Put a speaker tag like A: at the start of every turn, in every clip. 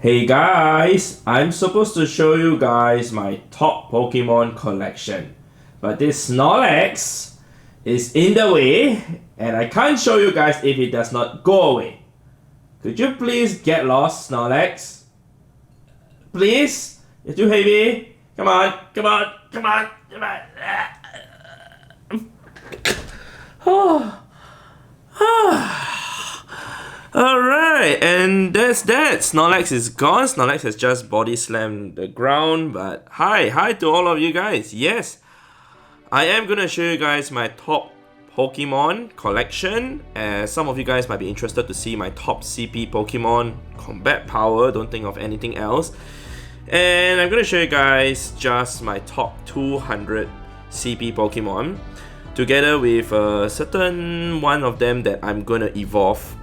A: Hey guys, I'm supposed to show you guys my top Pokemon collection, but this Snorlax is in the way and I can't show you guys if it does not go away. Could you please get lost, Snorlax? Please? You're too heavy. Come on, come on, come on, come on. Alright, and that's that. Snorlax is gone. Snorlax has just body slammed the ground. But hi to all of you guys. Yes, I am gonna show you guys my top Pokemon collection. As some of you guys might be interested to see my top CP Pokemon combat power. Don't think of anything else. And I'm gonna show you guys just my top 200 CP Pokemon, together with a certain one of them that I'm gonna evolve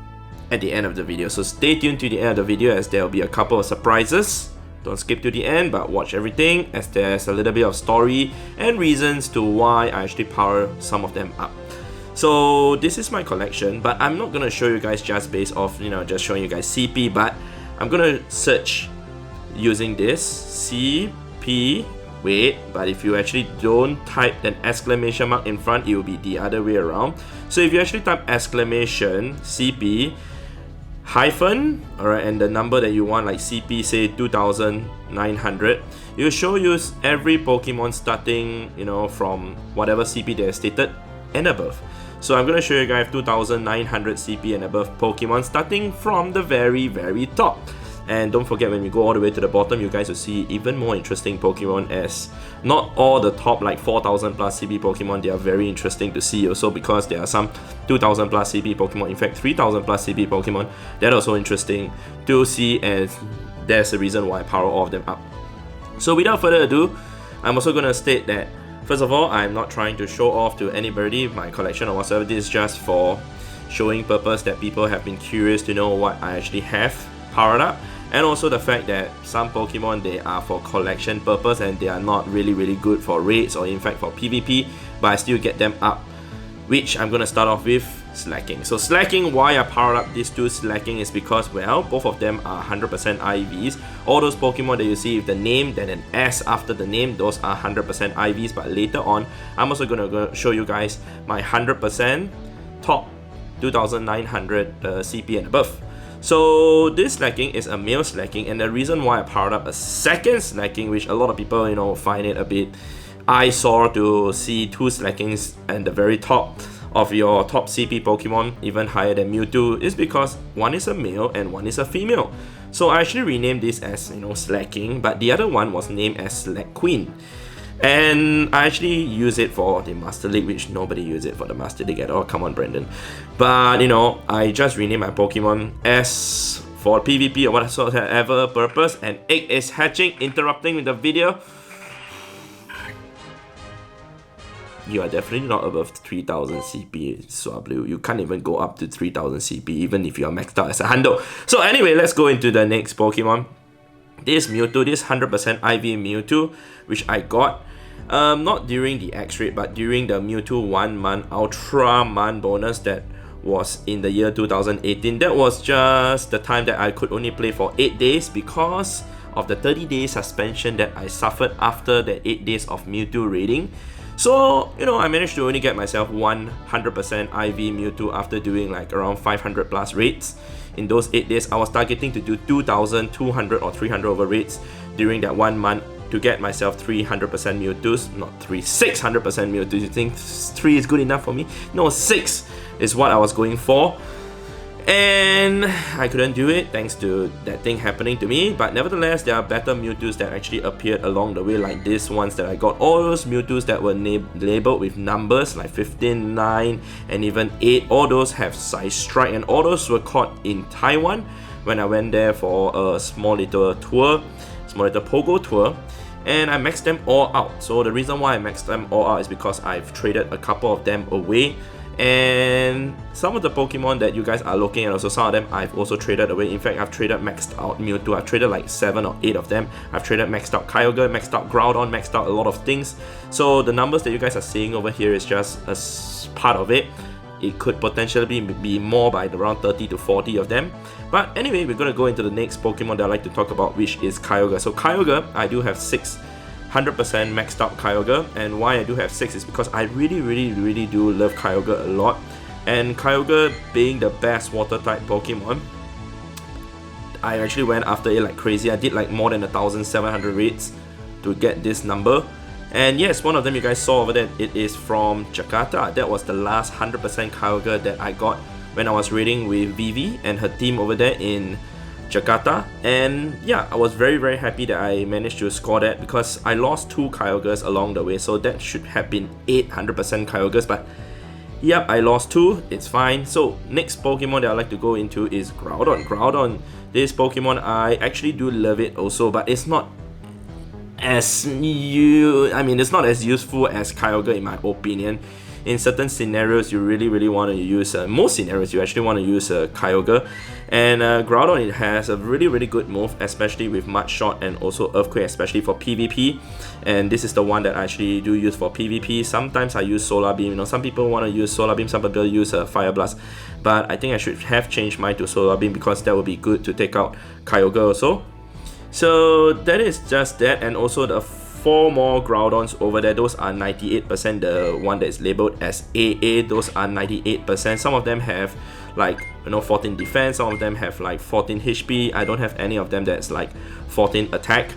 A: at the end of the video. So stay tuned to the end of the video, as there will be a couple of surprises. Don't skip to the end, but watch everything, as there's a little bit of story and reasons to why I actually power some of them up. So this is my collection, but I'm not gonna show you guys just based off, just showing you guys CP, but I'm gonna search using this CP. Wait, but if you actually don't type an exclamation mark in front, it will be the other way around. So if you actually type exclamation CP hyphen, alright, and the number that you want, like CP, say 2900, it will show you every Pokemon starting, from whatever CP they have stated and above. So I'm going to show you guys 2900 CP and above Pokemon starting from the very top. And don't forget, when we go all the way to the bottom, you guys will see even more interesting Pokemon, as not all the top like 4000 plus CP Pokemon, they are very interesting to see also, because there are some 2000 plus CP Pokemon, in fact 3000 plus CP Pokemon that are also interesting to see, and there's a reason why I power all of them up. So without further ado, I'm also going to state that, first of all, I'm not trying to show off to anybody my collection or whatsoever. This is just for showing purpose, that people have been curious to know what I actually have powered up. And also the fact that some Pokemon, they are for collection purpose and they are not really good for raids or in fact for PvP, but I still get them up, which I'm gonna start off with Slacking. So Slacking, why I powered up these two Slacking is because, well, both of them are 100% IVs. All those Pokemon that you see with the name, then an S after the name, those are 100% IVs, but later on, I'm also gonna show you guys my 100% top 2900 CP and above. So this Slacking is a male Slacking, and the reason why I powered up a second Slacking, which a lot of people find it a bit eyesore to see two Slackings at the very top of your top CP Pokemon, even higher than Mewtwo, is because one is a male and one is a female. So I actually renamed this as Slacking, but the other one was named as Slack Queen. And I actually use it for the Master League, which nobody uses it for the Master League at all. Come on, Brandon. But I just renamed my Pokemon as for PvP or whatsoever purpose. And egg is hatching, interrupting with the video. You are definitely not above 3000 CP, Swablu. You can't even go up to 3000 CP, even if you are maxed out as a Hundo. So anyway, let's go into the next Pokemon. This Mewtwo, this 100% IV Mewtwo, which I got not during the X-Raid, but during the Mewtwo 1 month Ultra month bonus that was in the year 2018. That was just the time that I could only play for 8 days because of the 30-day suspension that I suffered after the 8 days of Mewtwo raiding. So, I managed to only get myself 100% IV Mewtwo after doing like around 500 plus raids. In those 8 days, I was targeting to do 2,200 or 300 over raids during that 1 month to get myself 300% Mewtwo's, not 600% Mewtwo. You think 3 is good enough for me? No, 6 is what I was going for. And I couldn't do it thanks to that thing happening to me, but nevertheless, there are better Mewtwo's that actually appeared along the way, like these ones that I got. All those Mewtwo's that were labeled with numbers like 15, 9, and even 8, all those have Size Strike, and all those were caught in Taiwan when I went there for a small little Pogo tour, and I maxed them all out. So the reason why I maxed them all out is because I've traded a couple of them away. And some of the Pokemon that you guys are looking at, also some of them I've also traded away. In fact, I've traded maxed out Mewtwo. I've traded like 7 or 8 of them. I've traded maxed out Kyogre, maxed out Groudon, maxed out a lot of things. So the numbers that you guys are seeing over here is just a part of it. it could potentially be more by around 30 to 40 of them. But anyway, we're gonna go into the next Pokemon that I like to talk about, which is Kyogre. So Kyogre, I do have 6 100% maxed out Kyogre, and why I do have 6 is because I really do love Kyogre a lot. And Kyogre being the best water type Pokemon, I actually went after it like crazy. I did like more than 1,700 raids to get this number. And yes, one of them you guys saw over there, it is from Jakarta. That was the last 100% Kyogre that I got when I was raiding with Vivi and her team over there in Jakarta. And yeah, I was very happy that I managed to score that, because I lost 2 Kyogres along the way, so that should have been 800% Kyogres, but yep, I lost 2, it's fine. So next Pokemon that I like to go into is Groudon. Groudon, this Pokemon, I actually do love it also, but it's not as it's not as useful as Kyogre in my opinion. In certain scenarios, you really want to use most scenarios you actually want to use Kyogre. And Groudon, it has a really good move, especially with Mud Shot and also Earthquake, especially for PvP. And this is the one that I actually do use for PvP. Sometimes I use Solar Beam. You know, some people want to use Solar Beam, some people use Fire Blast. But I think I should have changed mine to Solar Beam, because that would be good to take out Kyogre also. So that is just that, and also the 4 more Groudons over there, those are 98%. The one that is labeled as AA, those are 98%. Some of them have like 14 defense, some of them have like 14 HP. I don't have any of them that's like 14 attack.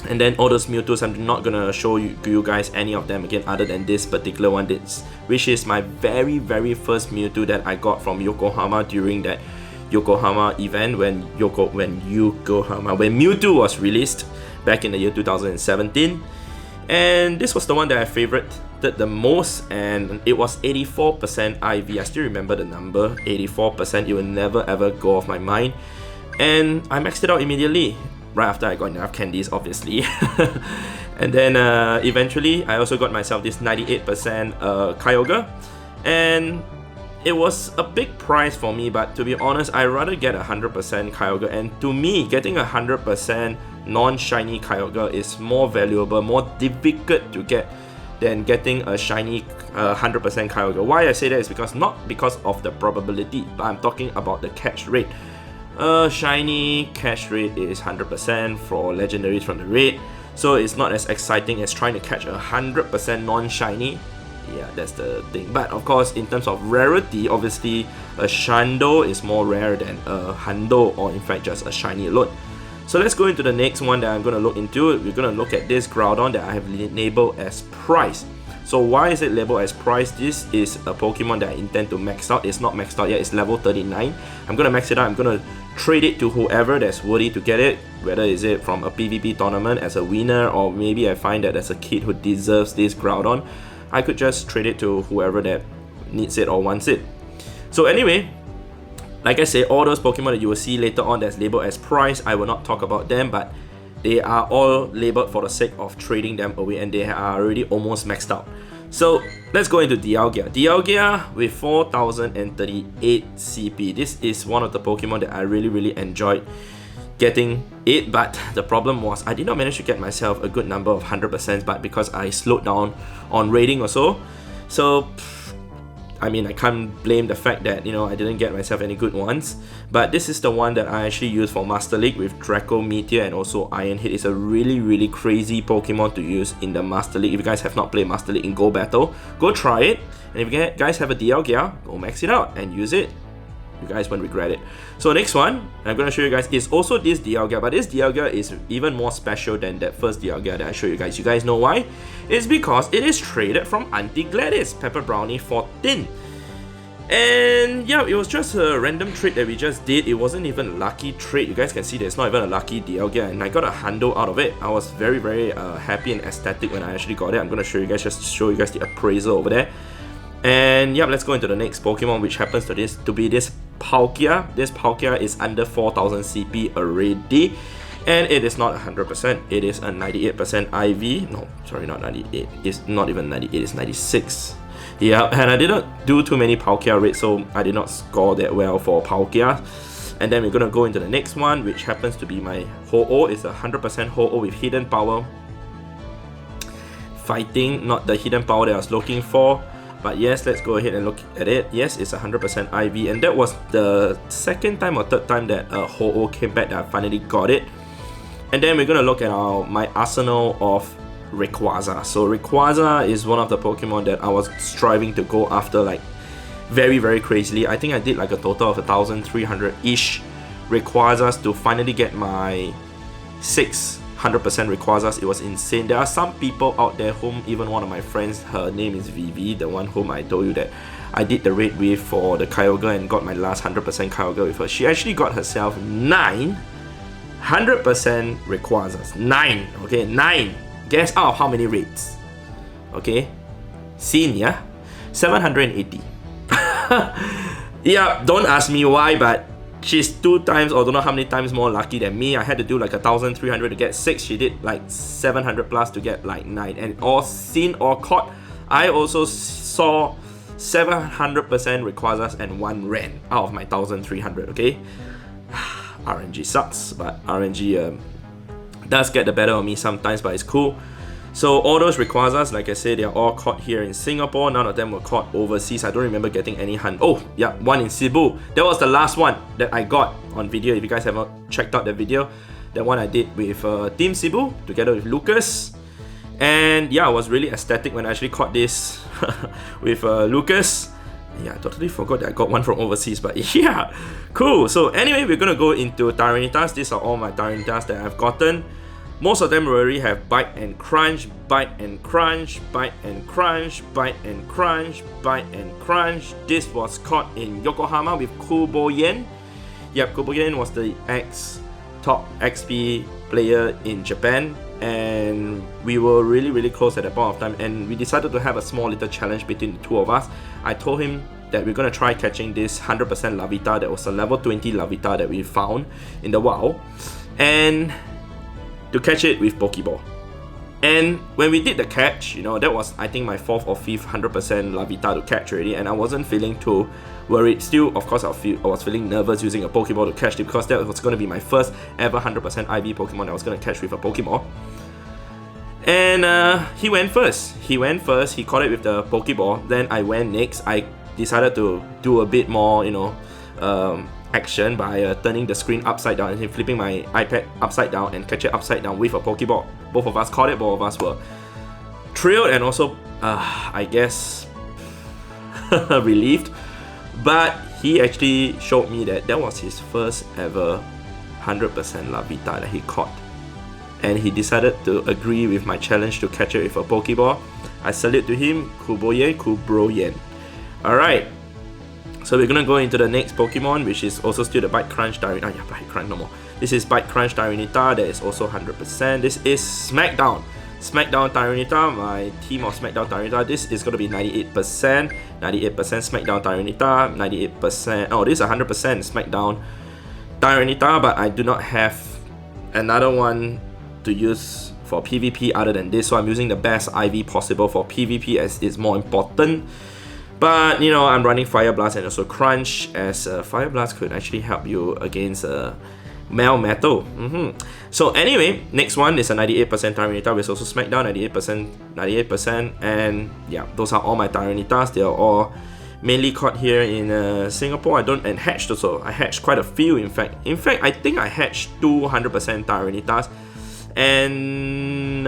A: And then all those Mewtwo's, I'm not gonna show you guys any of them again other than this particular one, which is my very first Mewtwo that I got from Yokohama during that Yokohama event when Mewtwo was released back in the year 2017. And this was the one that I favorited the most, and it was 84% IV. I still remember the number, 84%. It will never ever go off my mind. And I maxed it out immediately, right after I got enough candies, obviously. And then eventually I also got myself this 98% Kyogre, and it was a big price for me, but to be honest, I'd rather get 100% Kyogre. And to me, getting 100% non-shiny Kyogre is more valuable, more difficult to get than getting a shiny 100% Kyogre. Why I say that is because, not because of the probability, but I'm talking about the catch rate. Shiny catch rate is 100% for legendaries from the raid, so it's not as exciting as trying to catch 100% non-shiny. Yeah, that's the thing. But of course, in terms of rarity, obviously a Shando is more rare than a Hundo, or in fact just a shiny alone. So let's go into the next one that I'm going to look into. We're going to look at this Groudon that I have labeled as Prize. So why is it labeled as Prize? This is a Pokemon that I intend to max out. It's not maxed out yet, it's level 39. I'm going to max it out. I'm going to trade it to whoever that's worthy to get it, whether is it from a PvP tournament as a winner, or maybe I find that there's a kid who deserves this Groudon. I could just trade it to whoever that needs it or wants it. So anyway, like I say, all those Pokemon that you will see later on that's labeled as Prize, I will not talk about them, but they are all labeled for the sake of trading them away, and they are already almost maxed out. So let's go into Dialga. Dialga with 4038 CP. This is one of the Pokemon that I really enjoyed getting it, but the problem was I did not manage to get myself a good number of 100%, but because I slowed down on raiding or so I mean, I can't blame the fact that, I didn't get myself any good ones. But this is the one that I actually use for Master League with Draco, Meteor, and also Iron Head. It's a really crazy Pokemon to use in the Master League. If you guys have not played Master League in Go Battle, go try it. And if you guys have a Dialga, go max it out and use it. You guys won't regret it. So next one I'm going to show you guys is also this Dialga, but this Dialga is even more special than that first Dialga that I showed you guys. You guys know why? It's because it is traded from Auntie Gladys, Pepper Brownie 14. And yeah, it was just a random trade that we just did. It wasn't even a lucky trade. You guys can see there's not even a lucky Dialga, and I got a hundo out of it. I was very happy and ecstatic when I actually got it. I'm going to show you guys, just show you guys the appraisal over there. And yeah, let's go into the next Pokemon, which happens to be this Palkia. This Palkia is under 4000 CP already, and it is not 100%. It is a 98% IV. No, sorry, not 98. It's not even 98. It's 96. Yeah, and I did not do too many Palkia raids, so I did not score that well for Palkia. And then we're gonna go into the next one, which happens to be my Ho-Oh. It's a 100% Ho-Oh with hidden power. Fighting, not the hidden power that I was looking for. But yes, let's go ahead and look at it. Yes, it's 100% IV, and that was the second time or third time that Ho-Oh came back that I finally got it. And then we're gonna look at my arsenal of Rayquaza. So Rayquaza is one of the Pokemon that I was striving to go after like very, very crazily. I think I did like a total of 1,300-ish Rayquazas to finally get my 600% Rayquazas. It was insane. There are some people out there whom, even one of my friends, her name is Vivi, the one whom I told you that I did the raid with for the Kyogre and got my last 100% Kyogre with her. She actually got herself 9 100% Rayquazas. 9, okay, 9. Guess out of how many raids? Okay, scene, yeah? 780. Yeah, don't ask me why, but she's 2 times or don't know how many times more lucky than me. I had to do like 1,300 to get 6. She did like 700 plus to get like 9. And all seen or caught, I also saw 700% Rayquazas and 1 Ren out of my 1,300, okay? RNG sucks, but RNG does get the better of me sometimes, but it's cool. So all those Rayquazas, like I said, they are all caught here in Singapore. None of them were caught overseas. I don't remember getting any hunt. Oh, yeah, one in Cebu. That was the last one that I got on video. If you guys haven't checked out the video, that one I did with Team Cebu together with Lucas. And yeah, I was really ecstatic when I actually caught this with Lucas. Yeah, I totally forgot that I got one from overseas, but yeah, cool. So anyway, we're gonna go into Tyranitars. These are all my Tyranitars that I've gotten. Most of them already have Bite and Crunch, Bite and Crunch, Bite and Crunch, Bite and Crunch, Bite and Crunch. This was caught in Yokohama with Kuboyen. Yep, Kuboyen was the top XP player in Japan, and we were really close at that point of time, and we decided to have a small little challenge between the two of us. I told him that we're gonna try catching this 100% Larvitar that was a level 20 Larvitar that we found in the wild, and to catch it with Pokeball. And when we did the catch, you know, that was I think my 4th or 5th 100% Larvitar to catch already, and I wasn't feeling too worried. Still, of course, I was feeling nervous using a Pokeball to catch it because that was going to be my first ever 100% IV Pokemon I was going to catch with a Pokeball. And he went first. He caught it with the Pokeball. Then I went next. I decided to do a bit more, you know, action by turning the screen upside down and flipping my iPad upside down and catch it upside down with a Pokeball. Both of us caught it. Both of us were thrilled and also, I guess, relieved. But he actually showed me that that was his first ever 100% Larvitar that he caught. And he decided to agree with my challenge to catch it with a Pokeball. I salute to him, Kubroyen. Alright, so we're gonna go into the next Pokemon, which is also still the Bite Crunch Tyranitar. Yeah, Bite Crunch no more. This is Bite Crunch Tyranitar that is also 100%. This is Smackdown Tyranitar, my team of Smackdown Tyranitar. This is going to be 98%, 98% Smackdown Tyranitar, 98%, oh this is 100% Smackdown Tyranitar, but I do not have another one to use for PvP other than this, so I'm using the best IV possible for PvP as it's more important. But you know, I'm running Fire Blast and also Crunch, as Fire Blast could actually help you against Metal. So anyway, next one is a 98% Tyranitar, which is also Smackdown, 98%, and yeah, those are all my Tyranitars. They are all mainly caught here in Singapore. And hatched also. I hatched quite a few, in fact. I think I hatched 200% Tyranitas, and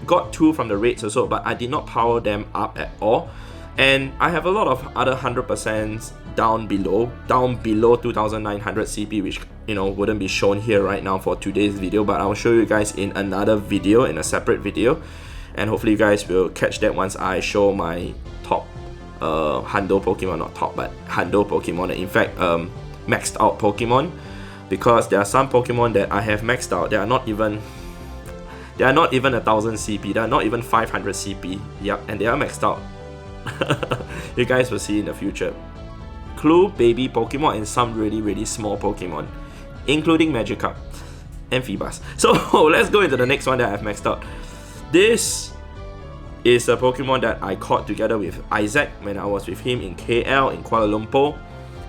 A: got 2 from the raids also, but I did not power them up at all. And I have a lot of other 100% down below 2900 CP, which you know wouldn't be shown here right now for today's video, but I'll show you guys in another video, in a separate video, and hopefully you guys will catch that once I show my top Hundo Pokemon, not top, but Hundo Pokemon, and in fact maxed out Pokemon, because there are some Pokemon that I have maxed out. They are not even 1000 CP, they are not even 500 CP, yep, and they are maxed out. You guys will see in the future. Clue baby Pokemon and some really small Pokemon, including Magikarp and Phoebus. So let's go into the next one that I've maxed out. This is a Pokemon that I caught together with Isaac when I was with him in KL, in Kuala Lumpur,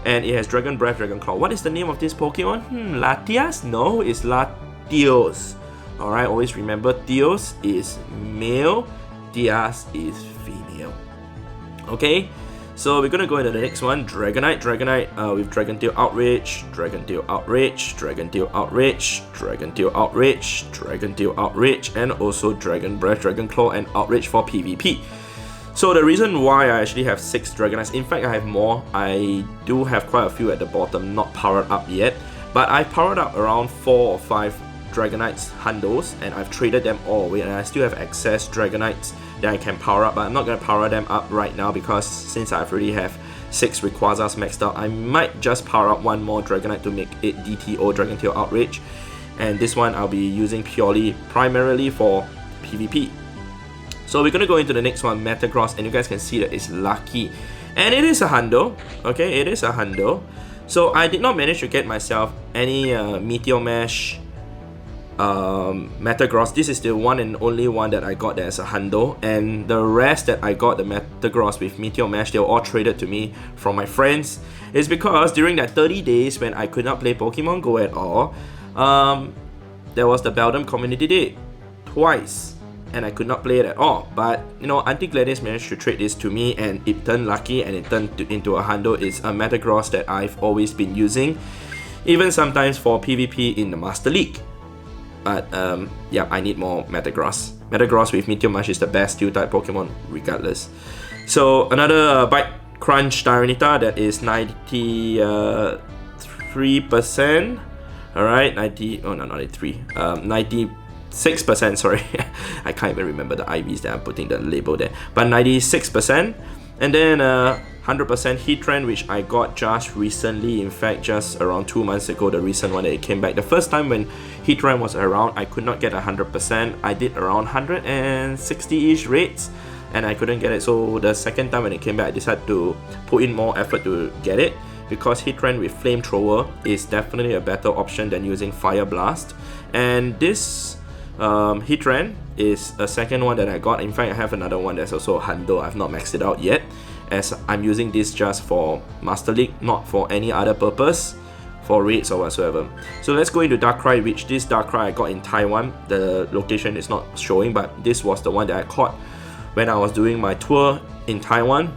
A: and it has Dragon Breath, Dragon Claw. What is the name of this Pokemon? Latias? No, it's Latios. Alright, always remember, Tios is male, Tias is female. Okay, so we're gonna go into the next one. Dragonite with Dragon Tail Outrage, Dragon Tail Outrage, Dragon Tail Outrage, Dragon Tail Outrage, Dragon Tail Outrage, and also Dragon Breath, Dragon Claw, and Outrage for PvP. So the reason why I actually have 6 Dragonites, in fact I have more, I do have quite a few at the bottom not powered up yet, but I powered up around 4 or 5 Dragonites Hundos, and I've traded them all away, and I still have excess Dragonites that I can power up, but I'm not going to power them up right now because since I've already have 6 Rayquazas maxed out, I might just power up one more Dragonite to make it DTO, Dragon Tail Outrage, and this one I'll be using primarily for PvP. So we're going to go into the next one, Metagross, and you guys can see that it's lucky, and it is a Hundo, okay, it is a Hundo. So I did not manage to get myself any Meteor Mash Metagross. This is the one and only one that I got as a Hundo, and the rest that I got the Metagross with Meteor Mash, they were all traded to me from my friends. It's because during that 30 days when I could not play Pokemon Go at all, there was the Beldum Community Day twice, and I could not play it at all. But you know, Auntie Gladys managed to trade this to me, and it turned lucky, and it turned into a Hundo. It's a Metagross that I've always been using, even sometimes for PvP in the Master League. But yeah, I need more Metagross. Metagross with Meteor Mash is the best Steel-type Pokemon regardless. So another Bite Crunch Tyranitar that is 93%. Alright, 96%, sorry. I can't even remember the IVs that I'm putting the label there. But 96%. And then 100% Heatran, which I got just recently, in fact just around 2 months ago, the recent one that it came back. The first time when Heatran was around, I could not get 100%. I did around 160-ish rates, and I couldn't get it. So the second time when it came back, I decided to put in more effort to get it, because Heatran with Flamethrower is definitely a better option than using Fire Blast. And this Heatran is a second one that I got. In fact, I have another one that's also a Hundo. I've not maxed it out yet, as I'm using this just for Master League, not for any other purpose, for raids or whatsoever. So let's go into Darkrai, which this Darkrai I got in Taiwan. The location is not showing, but this was the one that I caught when I was doing my tour in Taiwan.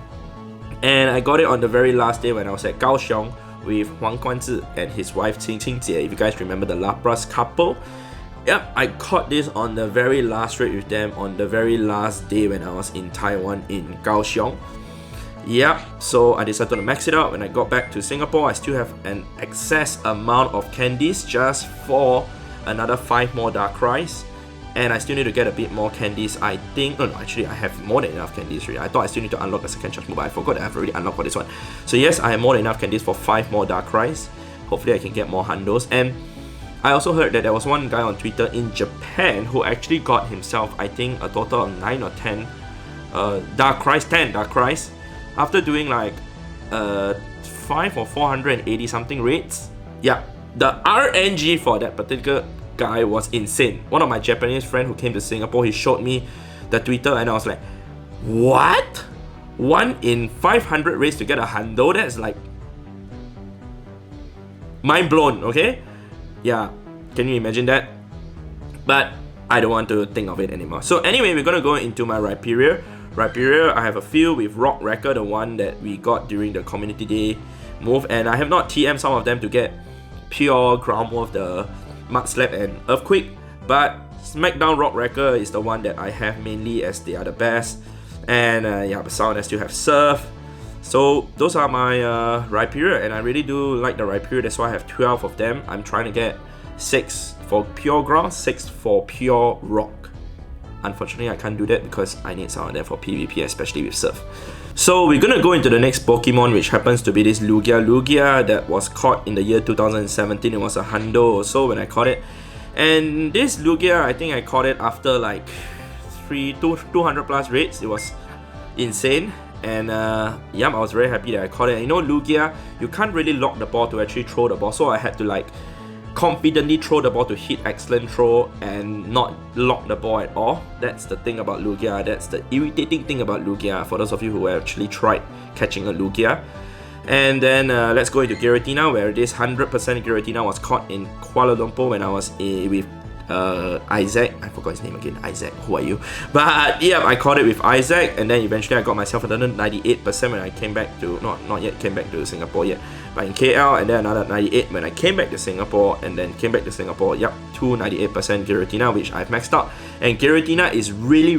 A: And I got it on the very last day when I was at Kaohsiung with Huang Guanzi and his wife Qing Qingjie. If you guys remember the Lapras couple. Yep, I caught this on the very last raid with them on the very last day when I was in Taiwan in Kaohsiung. Yep, so I decided to max it out. When I got back to Singapore, I still have an excess amount of candies just for another 5 more Darkrai's. And I still need to get a bit more candies, I think. No, actually I have more than enough candies really. I thought I still need to unlock the second charge move, but I forgot that I've already unlocked for this one. So yes, I have more than enough candies for 5 more Darkrai's. Hopefully I can get more Hundos. And I also heard that there was one guy on Twitter in Japan who actually got himself, I think, a total of 9 or 10 Darkrai's, after doing like 5 or 480 something raids. Yeah, the RNG for that particular guy was insane. One of my Japanese friends who came to Singapore, he showed me the Twitter, and I was like, what? 1 in 500 raids to get a Hundo? That's like mind blown, okay? Yeah, can you imagine that? But I don't want to think of it anymore. So anyway, we're gonna go into my Rhyperior. Rhyperior, I have a few with Rock Wrecker, the one that we got during the Community Day move, and I have not TM'd some of them to get pure ground move, the Mud Slap and Earthquake, but Smackdown Rock Wrecker is the one that I have mainly, as they are the best. And yeah, besides I still have Surf. So those are my Rhyperior, and I really do like the Rhyperior. That's why I have 12 of them. I'm trying to get 6 for pure ground, 6 for pure rock. Unfortunately, I can't do that because I need some of them for PvP, especially with Surf. So we're gonna go into the next Pokemon, which happens to be this Lugia. Lugia that was caught in the year 2017. It was a Hundo also when I caught it. And this Lugia, I think I caught it after like 200 plus raids. It was insane. And yeah, I was very happy that I caught it. You know, Lugia, you can't really lock the ball to actually throw the ball. So I had to like confidently throw the ball to hit excellent throw and not lock the ball at all. That's the thing about Lugia. That's the irritating thing about Lugia for those of you who have actually tried catching a Lugia. And then let's go into Giratina, where this 100% Giratina was caught in Kuala Lumpur when I was with Isaac. I forgot his name again. Isaac, who are you? But yeah, I caught it with Isaac, and then eventually I got myself another 98% when I came back to, not yet came back to Singapore yet, but in KL, and then another 98 when I came back to Singapore, and then came back to Singapore, yep, 298% Giratina, which I've maxed out. And Giratina is really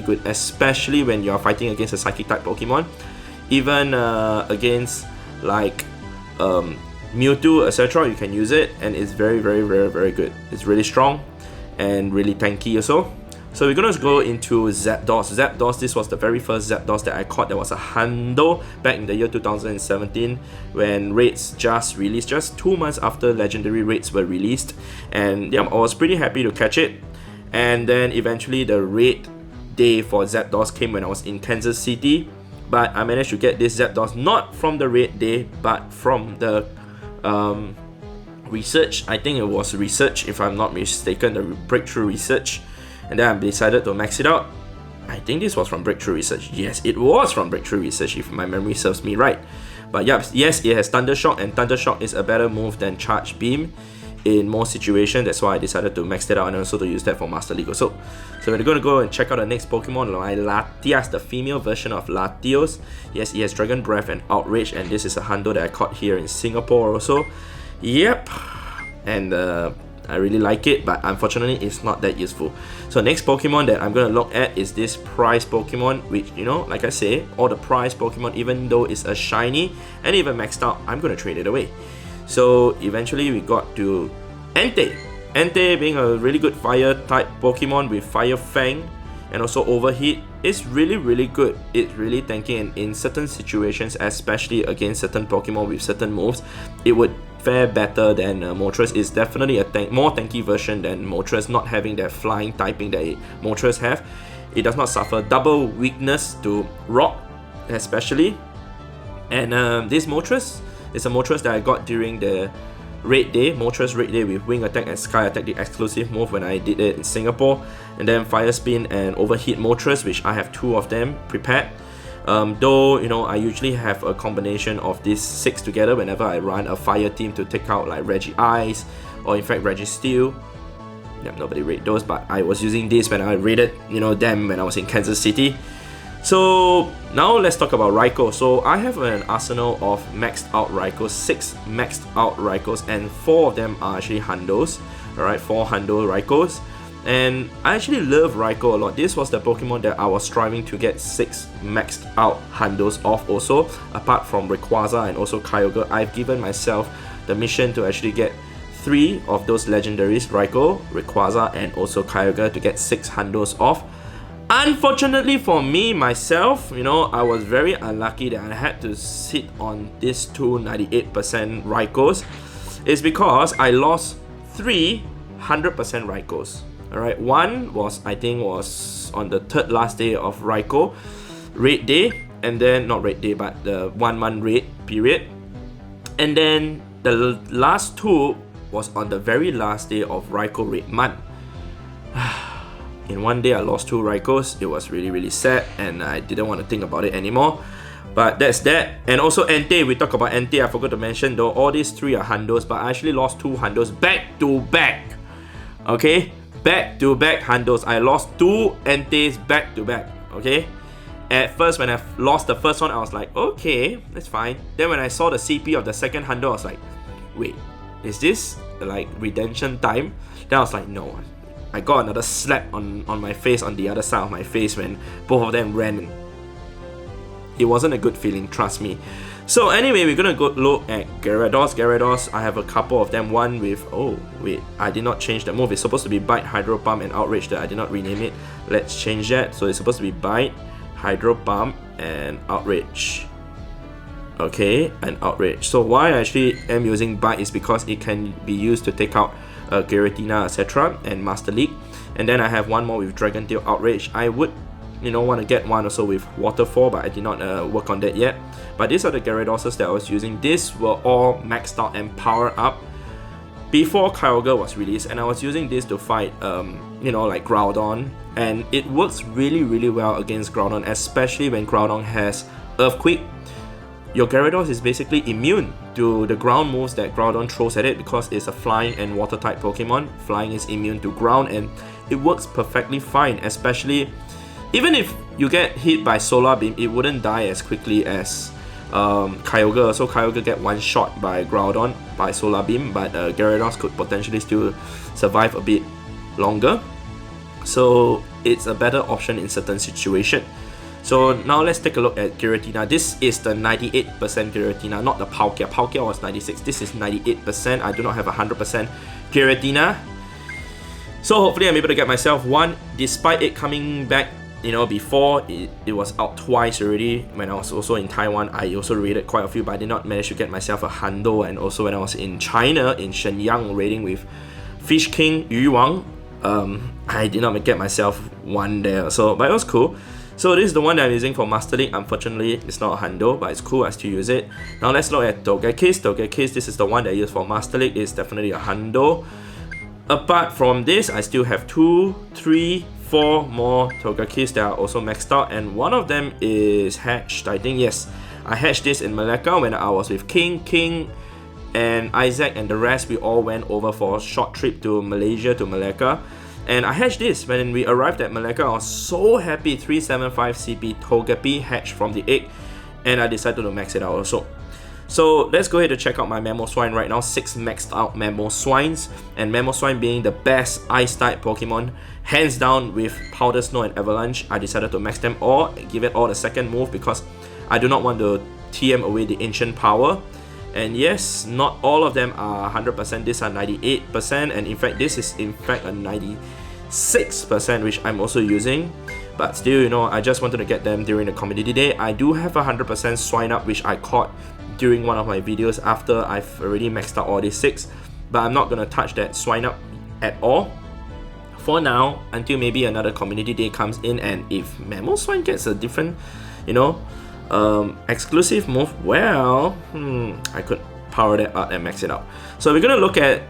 A: good, especially when you're fighting against a Psychic type Pokemon. Even against like Mewtwo, etc., you can use it, and it's very good. It's really strong and really tanky also. So we're gonna go into Zapdos. Zapdos, this was the very first Zapdos that I caught. That was a hundo back in the year 2017 when raids just released, just 2 months after legendary raids were released. And yeah, I was pretty happy to catch it. And then eventually the raid day for Zapdos came when I was in Kansas City. But I managed to get this Zapdos not from the raid day, but from the research. I think it was research, if I'm not mistaken, the breakthrough research. And then I decided to max it out. I think this was from breakthrough research. Yes, it was from breakthrough research, if my memory serves me right. But yeah, yes, it has Thunder Shock, and Thunder Shock is a better move than Charge Beam in most situations. That's why I decided to max it out and also to use that for Master League also. So we're going to go and check out the next Pokemon, Latias, the female version of Latios. Yes, it has Dragon Breath and Outrage, and this is a hundo that I caught here in Singapore also. Yep, and I really like it, but unfortunately it's not that useful. So next Pokemon that I'm going to look at is this prize Pokemon, which, you know, like I say, all the prize Pokemon, even though it's a shiny and even maxed out, I'm going to trade it away. So eventually we got to Entei. Entei being a really good fire type Pokemon with Fire Fang and also Overheat is really good. It's really tanky, and in certain situations, especially against certain Pokemon with certain moves, it would fare better than Moltres. Is definitely a more tanky version than Moltres, not having that flying typing that Moltres have. It does not suffer double weakness to Rock especially. And this Moltres is a Moltres that I got during the raid day, Moltres raid day with Wing Attack and Sky Attack, the exclusive move when I did it in Singapore. And then Fire Spin and Overheat Moltres, which I have 2 of them prepared. Though, you know, I usually have a combination of these 6 together whenever I run a fire team to take out like Reggie Ice or in fact Reggie Steel. Yeah, nobody raid those, but I was using this when I raided, you know, them when I was in Kansas City. So now let's talk about Raiko. So I have an arsenal of maxed out Raikos, 6 maxed out Raikos, and 4 of them are actually hundos. Alright, 4 hundo Raikos. And I actually love Raiko a lot. This was the Pokemon that I was striving to get 6 maxed out hundos of also. Apart from Rayquaza and also Kyogre, I've given myself the mission to actually get 3 of those legendaries, Raiko, Rayquaza and also Kyogre, to get 6 hundos off. Unfortunately for me, myself, you know, I was very unlucky that I had to sit on this 298% Raikos. It's because I lost 3 100% Raikos. Alright, one was, I think, was on the 3rd last day of Raiko raid day, and then, not raid day, but the 1 month raid period. And then the last 2 was on the very last day of Raiko raid month. In one day I lost 2 Raikos. It was really sad, and I didn't want to think about it anymore. But that's that. And also Entei, we talk about Entei, I forgot to mention though, all these 3 are hundos, but I actually lost 2 hundos back to back. Okay? Back to back hundos. I lost 2 Enteis back to back. Okay? At first, when I lost the first one, I was like, okay, that's fine. Then when I saw the CP of the second hundo, I was like, wait, is this like redemption time? Then I was like, no. I got another slap on my face, on the other side of my face, when both of them ran. It wasn't a good feeling, trust me. So anyway, we're gonna go look at Gyarados. Gyarados, I have a couple of them. One with, oh wait, I did not change the move. It's supposed to be Bite, Hydro Pump, and Outrage. That I did not rename it. Let's change that. So it's supposed to be Bite, Hydro Pump, and Outrage. Okay, and Outrage. So why I actually am using Bite is because it can be used to take out Giratina, etc. and Master League. And then I have one more with Dragon Tail Outrage. I would, you know, want to get one also with Waterfall, but I did not work on that yet. But these are the Gyarados that I was using. These were all maxed out and powered up before Kyogre was released, and I was using this to fight, you know, like Groudon, and it works really well against Groudon, especially when Groudon has Earthquake. your Gyarados is basically immune to the ground moves that Groudon throws at it because it's a flying and water type Pokemon. Flying is immune to ground and it works perfectly fine, especially even if you get hit by Solar Beam, it wouldn't die as quickly as Kyogre. So Kyogre get one shot by Groudon by Solar Beam, but Gyarados could potentially still survive a bit longer. So it's a better option in certain situations. So now let's take a look at Giratina. This is the 98% Giratina, not the Palkia. Palkia was 96. This is 98%. I do not have 100% Giratina. So hopefully I'm able to get myself one, despite it coming back, you know, before it was out twice already. When I was also in Taiwan, I also raided quite a few, but I did not manage to get myself a hundo. And also when I was in China, in Shenyang, raiding with Fish King Yu Wang, I did not get myself one there. So, but it was cool. So this is the one that I'm using for Master League. Unfortunately, it's not a hundo, but it's cool. I still use it. Now let's look at Togekiss. Togekiss, this is the one that I use for Master League. It's definitely a hundo. Apart from this, I still have 2, 3, 4 more Togekiss that are also maxed out, and one of them is hatched. I think, yes, I hatched this in Malacca when I was with King, and Isaac and the rest. We all went over for a short trip to Malaysia, to Malacca. And I hatched this. When we arrived at Malacca, I was so happy. 375 CP Togepi hatched from the egg, and I decided to max it out also. So let's go ahead and check out my Mamoswine right now. 6 maxed out Mamoswines, and Mamoswine being the best ice type Pokemon, hands down with Powder Snow and Avalanche. I decided to max them all, give it all the second move because I do not want to TM away the ancient power. And yes, not all of them are 100%, these are 98%, and in fact this is in fact a 96%, which I'm also using. But still, you know, I just wanted to get them during the community day. I do have 100% Swine Up, which I caught during one of my videos after I've already maxed out all these 6. But I'm not going to touch that Swine Up at all for now, until maybe another community day comes in, and if Mamoswine gets a different, you know, exclusive move, well, I could power that up and max it out. So we're gonna look at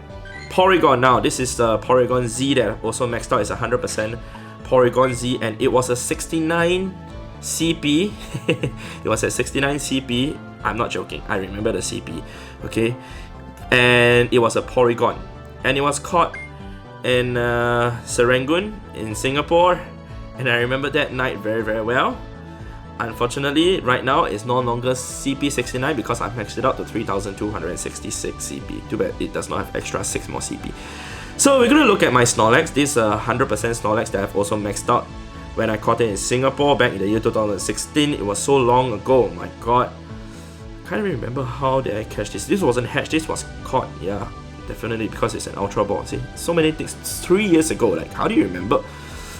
A: Porygon now. This is the Porygon Z that also maxed out. It's 100% Porygon Z, and it was a 69 CP. It was at 69 CP. I'm not joking. I remember the CP. Okay, and it was a Porygon, and it was caught in Serangoon in Singapore, and I remember that night very, very well. Unfortunately, right now it's no longer CP69 because I maxed it out to 3266 CP. Too bad it does not have extra 6 more CP. So we're gonna look at my Snorlax. This is 100% Snorlax that I've also maxed out when I caught it in Singapore back in the year 2016. It was so long ago, my god. I can't even remember how did I catch this. This wasn't hatched, this was caught, yeah. Definitely because it's an Ultra Ball. See, so many things, 3 years ago, like how do you remember?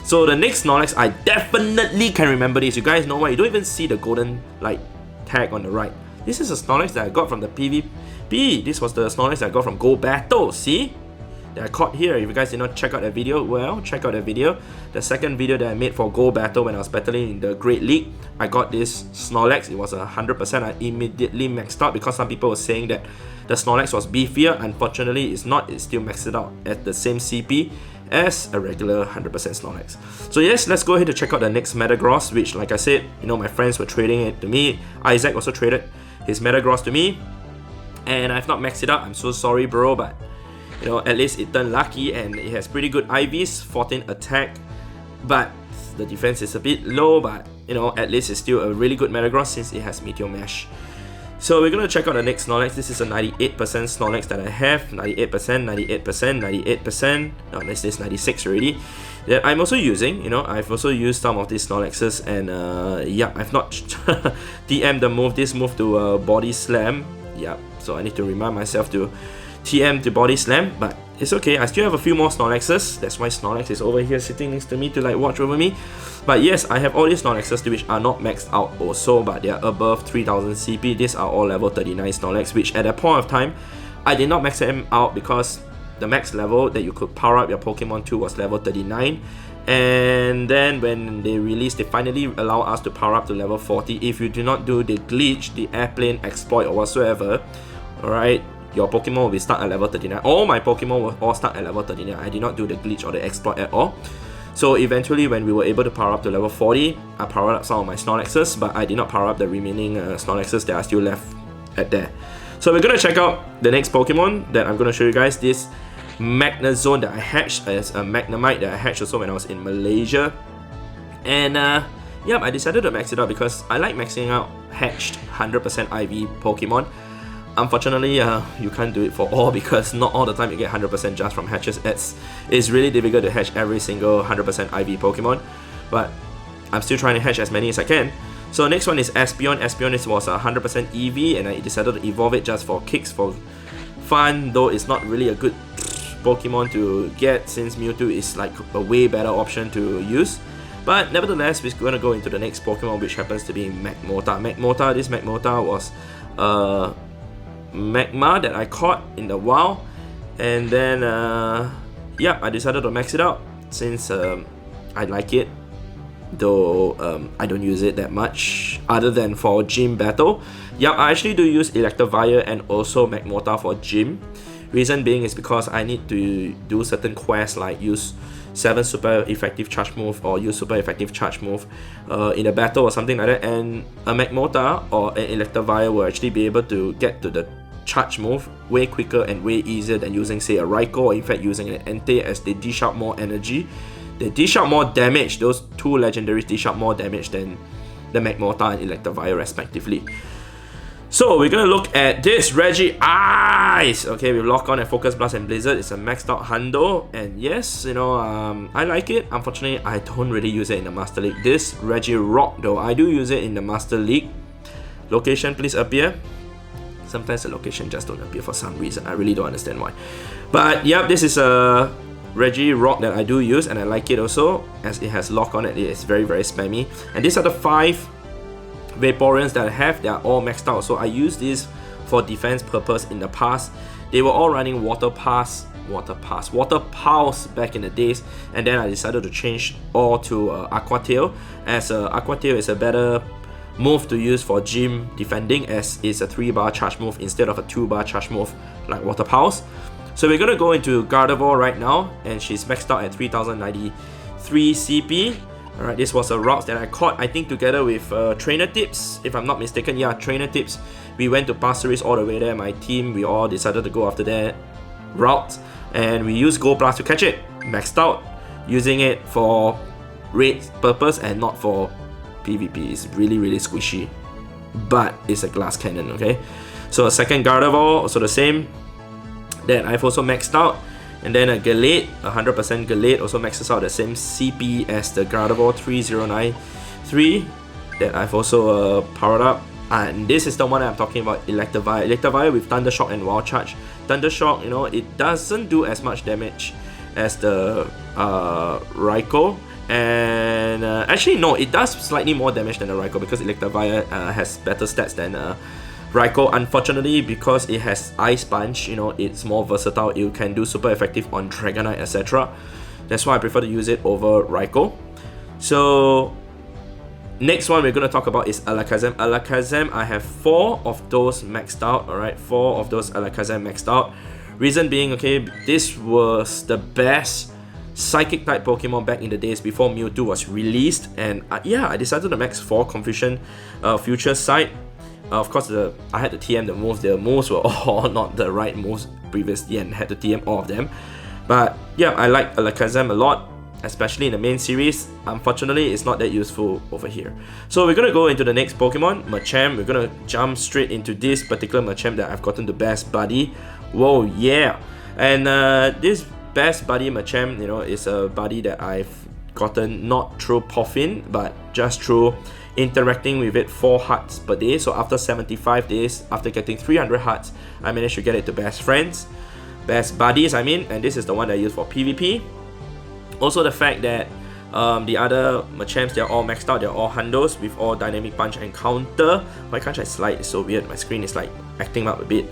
A: So the next Snorlax, I definitely can remember this. You guys know why? You don't even see the golden like tag on the right. This is a Snorlax that I got from the PvP. This was the Snorlax that I got from Go Battle. See? That I caught here. If you guys did not check out that video, well, check out that video. The second video that I made for Go Battle when I was battling in the Great League, I got this Snorlax. It was 100%. I immediately maxed out because some people were saying that the Snorlax was beefier. Unfortunately, it's not. It's still maxed out at the same CP as a regular 100% Snorlax. So yes, let's go ahead and check out the next Metagross, which, like I said, you know, my friends were trading it to me. Isaac also traded his Metagross to me, and I've not maxed it out. I'm so sorry, bro, but you know, at least it turned lucky, and it has pretty good IVs, 14 attack, but the defense is a bit low, but you know, at least it's still a really good Metagross since it has Meteor Mash. So we're gonna check out the next Snorlax. This is a 98% Snorlax that I have. 98%, 98%, 98%. No, this is 96 already. That I'm also using. You know, I've also used some of these Snorlaxes, and yeah, I've not TM the move. This move to Body Slam. Yeah, so I need to remind myself to TM to Body Slam, but it's okay. I still have a few more Snorlaxes. That's why Snorlax is over here sitting next to me to like watch over me. But yes, I have all these Snorlaxes which are not maxed out also, but they are above 3000 CP. These are all level 39 Snorlax, which at that point of time, I did not max them out because the max level that you could power up your Pokemon to was level 39. And then when they released, they finally allow us to power up to level 40. If you do not do the glitch, the airplane exploit or whatsoever, alright, your Pokemon will be stuck at level 39. All my Pokemon were all stuck at level 39. I did not do the glitch or the exploit at all. So eventually when we were able to power up to level 40, I powered up some of my Snorlaxes, but I did not power up the remaining Snorlaxes that are still left at there. So we're gonna check out the next Pokemon that I'm gonna show you guys. This Magnezone that I hatched as a Magnemite that I hatched also when I was in Malaysia. And yep, I decided to max it out because I like maxing out hatched 100% IV Pokemon. Unfortunately, you can't do it for all because not all the time you get 100% just from hatches. It's really difficult to hatch every single 100% IV Pokemon, but I'm still trying to hatch as many as I can. So next one is Espeon. Espeon was 100% EV and I decided to evolve it just for kicks, for fun, though it's not really a good Pokemon to get since Mewtwo is like a way better option to use. But nevertheless, we're going to go into the next Pokemon, which happens to be Magmota. This Magmota was Magma that I caught in the wild, and then yeah, I decided to max it out since I like it, though I don't use it that much other than for gym battle. Yeah, I actually do use Electivire and also Magmota for gym. Reason being is because I need to do certain quests like use 7 super effective charge move or use super effective charge move in a battle or something like that, and a Magmota or an Electivire will actually be able to get to the charge move way quicker and way easier than using, say, a Raiko, or in fact using an Entei, as they dish out more energy. They dish out more damage. Those two legendaries dish out more damage than the Magmota and Electivire respectively. So we're gonna look at this Regice. Okay, we lock on at Focus Blast and Blizzard. It's a maxed out Hundo, and yes, you know, I like it. Unfortunately, I don't really use it in the Master League. This Regirock though, I do use it in the Master League. Location, please appear. Sometimes the location just don't appear for some reason. I really don't understand why. But yeah, this is a Regirock that I do use, and I like it also as it has lock on it. It's very spammy. And these are the 5 Vaporeons that I have. They are all maxed out, so I use these for defense purpose in the past. They were all running Water Pulse back in the days, and then I decided to change all to Aqua Tail, as Aqua Tail is a better move to use for gym defending, as it's a 3-bar charge move instead of a 2-bar charge move like Water Pulse. So we're gonna go into Gardevoir right now, and she's maxed out at 3093 CP. Alright, this was a route that I caught, I think together with Trainer Tips, if I'm not mistaken. Yeah, Trainer Tips. We went to Pasir Ris all the way there. My team, we all decided to go after that route, and we used Gold Blast to catch it. Maxed out, using it for raid purpose and not for PvP. It's really squishy, but it's a glass cannon, okay? So a second Gardevoir, also the same, that I've also maxed out. And then a Galate, 100% Galate, also maxes out the same CP as the Gardevoir 3093 that I've also powered up. And this is the one that I'm talking about, Electivire. Electivire with Thunder Shock and Wild Charge. Thunder Shock, you know, it doesn't do as much damage as the Raiko. And actually no, it does slightly more damage than the Raiko because Electivire has better stats than Raiko. Unfortunately, because it has Ice Punch, you know, it's more versatile. It can do super effective on Dragonite, etc. That's why I prefer to use it over Raiko. So next one we're going to talk about is Alakazam. Alakazam, I have 4 of those maxed out. Alright, 4 of those Alakazam maxed out. Reason being, okay, this was the best Psychic type Pokemon back in the days before Mewtwo was released, and yeah, I decided to max 4 Confusion Future Sight. Of course, I had to TM the moves. The moves were all not the right moves previously, and had to TM all of them. But yeah, I like Alakazam a lot, especially in the main series. Unfortunately, it's not that useful over here. So we're gonna go into the next Pokemon, Machamp. We're gonna jump straight into this particular Machamp that I've gotten the Best Buddy. Whoa, yeah! And this Best Buddy Machamp, you know, is a buddy that I've gotten not through Poffin, but just through interacting with it 4 hearts per day. So after 75 days, after getting 300 hearts, I managed to get it to Best Friends, Best Buddies I mean, and this is the one that I use for PvP. Also the fact that the other Machamps, they're all maxed out, they're all Hundos with all Dynamic Punch and Counter. Why can't I slide? It's so weird, my screen is like acting up a bit.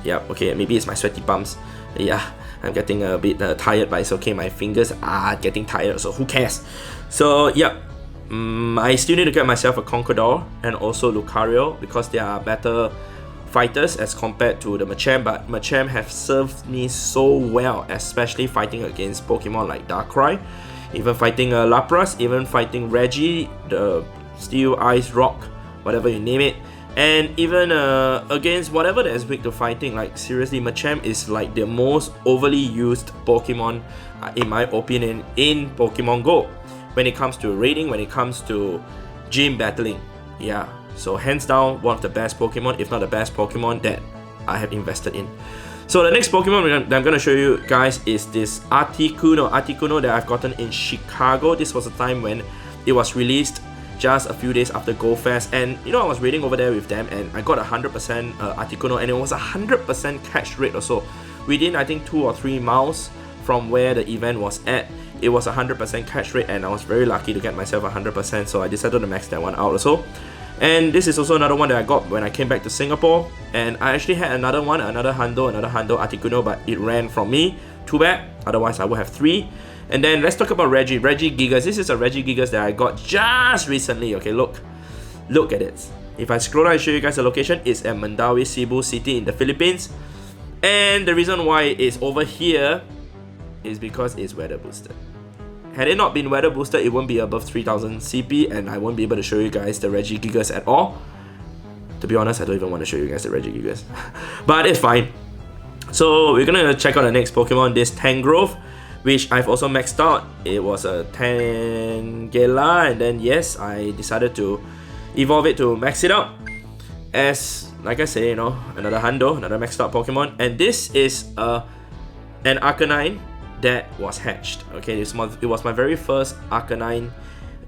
A: Yeah, okay, maybe it's my sweaty palms. Yeah, I'm getting a bit tired, but it's okay, my fingers are getting tired, so who cares? So yeah, I still need to get myself a Conqueror and also Lucario because they are better fighters as compared to the Machamp, but Machamp have served me so well, especially fighting against Pokemon like Darkrai. even fighting Lapras, even fighting Reggie, the Steel, Ice, Rock, whatever you name it, and even against whatever that is weak to fighting. Like seriously, Machamp is like the most overly used Pokemon, in my opinion, in Pokemon Go. When it comes to raiding, when it comes to gym battling, yeah. So hands down, one of the best Pokemon, if not the best Pokemon that I have invested in. So the next Pokemon that I'm going to show you guys is this Articuno. Articuno that I've gotten in Chicago. This was a time when it was released just a few days after Go Fest. And you know, I was raiding over there with them and I got 100% Articuno, and it was 100% catch rate or so. Within I think 2 or 3 miles from where the event was at, it was 100% catch rate, and I was very lucky to get myself 100%, so I decided to max that one out also. And this is also another one that I got when I came back to Singapore, and I actually had another one, another Hundo Articuno, but it ran from me. Too bad, otherwise I would have 3. And then let's talk about Reggie Gigas. This is a Reggie Gigas that I got just recently. Okay, look at it. If I scroll down and show you guys the location, it's at Mandawi, Cebu City in the Philippines. And the reason why it's over here is because it's weather boosted. Had it not been weather boosted, it won't be above 3000 CP, and I won't be able to show you guys the Reggie Gigas at all. To be honest, I don't even want to show you guys the Reggie Gigas. But it's fine. So we're gonna check out the next Pokemon, this Tangrowth, which I've also maxed out. It was a Tangela, and then yes, I decided to evolve it to max it out. As, like I say, you know, another Hundo, another maxed out Pokemon. And this is an Arcanine that was hatched. Okay, it was my very first Arcanine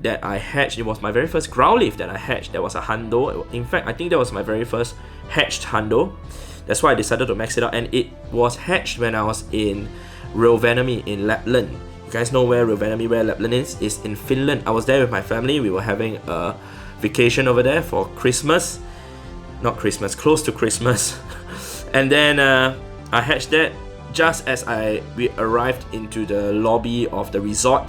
A: that I hatched. It was my very first Growlithe that I hatched. That was a Hundo. In fact, I think that was my very first hatched Hundo. That's why I decided to max it out, and it was hatched when I was in Rovaniemi in Lapland. You guys know where Rovaniemi, where Lapland is? It's in Finland. I was there with my family. We were having a vacation over there for Christmas. Not Christmas, close to Christmas. And then I hatched that just as we arrived into the lobby of the resort.